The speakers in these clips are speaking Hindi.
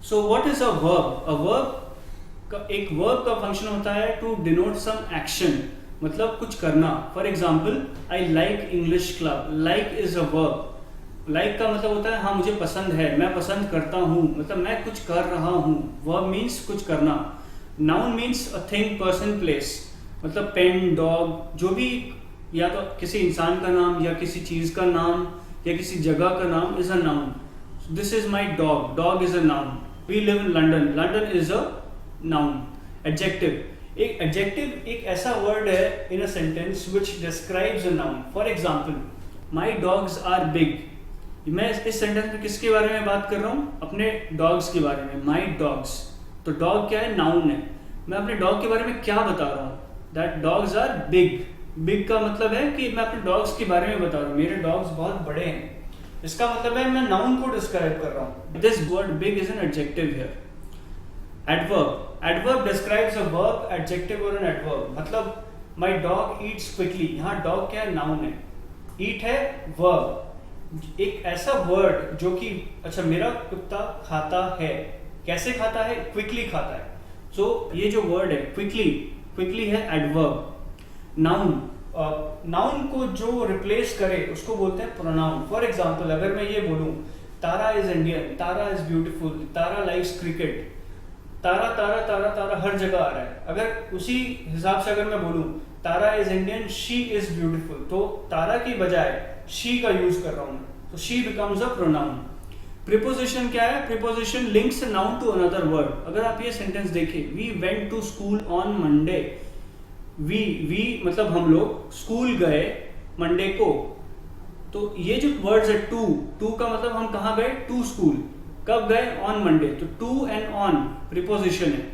So what is a verb? A verb एक वर्ब का फंक्शन होता है टू डिनोट सम एक्शन, मतलब कुछ करना. For example, I like English club. Like is a verb. Like का मतलब होता है हाँ मुझे पसंद है, मैं पसंद करता हूँ, मतलब मैं कुछ कर रहा हूँ. वर्ब मीन्स कुछ करना. Noun means a thing, person, place. मतलब पेन, डॉग, जो भी, या तो किसी इंसान का नाम या किसी चीज का नाम या किसी जगह का नाम is a noun. This is my dog. Dog is a noun. We live in London. London is a noun. Adjective. एक एडजेक्टिव एक ऐसा वर्ड है in a sentence which describes a noun. For example, my dogs are big. मैं इस सेंटेंस में किसके बारे में बात कर रहा हूँ? अपने डॉग्स के बारे में. माई डॉग्स. तो डॉग क्या है? नाउन है. मैं अपने डॉग के बारे में क्या बता रहा हूँ? That dogs are big. Big का मतलब है कि मैं अपने डॉग्स के बारे में बता रहा हूँ, मेरे डॉग्स बहुत बड़े हैं. इसका मतलब है मैं नाउन को डिस्क्राइब कर रहा हूँ. This word big is an adjective here. Adverb. Adverb describes a verb, adjective और एन एडवर्ब. मतलब माई डॉग ईट्स क्विकली. यहाँ डॉग क्या है? नाउन है. ईट है वर्ब. एक ऐसा वर्ड जो कि अच्छा मेरा कुत्ता खाता है. कैसे खाता है? क्विकली खाता है. सो ये जो वर्ड है क्विकली, क्विकली है एडवर्ब. नाउन. नाउन को जो रिप्लेस करे उसको बोलते हैं प्रोनाउन. फॉर एग्जाम्पल, अगर मैं ये बोलूं Tara is Indian, Tara is beautiful, Tara likes cricket. Tara Tara Tara Tara हर जगह आ रहा है. अगर उसी हिसाब से अगर मैं बोलूं Tara is Indian, she is beautiful, तो तारा की बजाय शी का यूज कर रहा हूं. तो she becomes a pronoun. Preposition क्या है? Preposition links noun to another word. अगर आप ये सेंटेंस देखें, we went to school on Monday. We मतलब हम लोग स्कूल गए मंडे को. तो ये जो वर्ड्स है टू का मतलब हम कहाँ गए? To school. कब गए? On Monday. तो टू एंड ऑन प्रीपोजिशन है.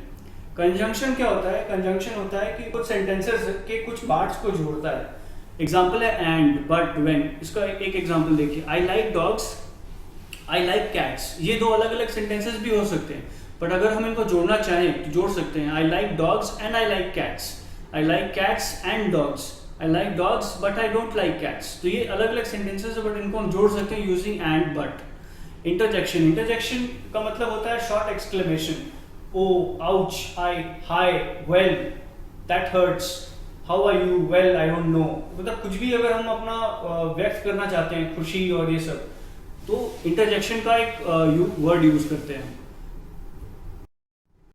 कंजंक्शन क्या होता है? कंजंक्शन होता है कि कुछ सेंटेंसेस के कुछ पार्ट्स को जोड़ता है. एग्जाम्पल है एंड, बट, व्हेन. इसका एक एग्जाम्पल देखिए. I like dogs, I like cats. ये दो अलग अलग सेंटेंसेस भी हो सकते हैं, बट अगर हम इनको जोड़ना चाहें तो जोड़ सकते हैं. I like dogs and I like cats. I like cats and dogs. I like dogs but I don't like cats. तो ये अलग अलग सेंटेंसेस है, बट इनको हम जोड़ सकते हैं using and, but. Interjection. Interjection का मतलब होता है short exclamation. Oh, ouch, ay, hi, well, that hurts, how are you, well, I don't know. मतलब कुछ भी अगर हम अपना व्यक्त करना चाहते हैं, खुशी और ये सब, तो इंटरजेक्शन का एक वर्ड यूज करते हैं.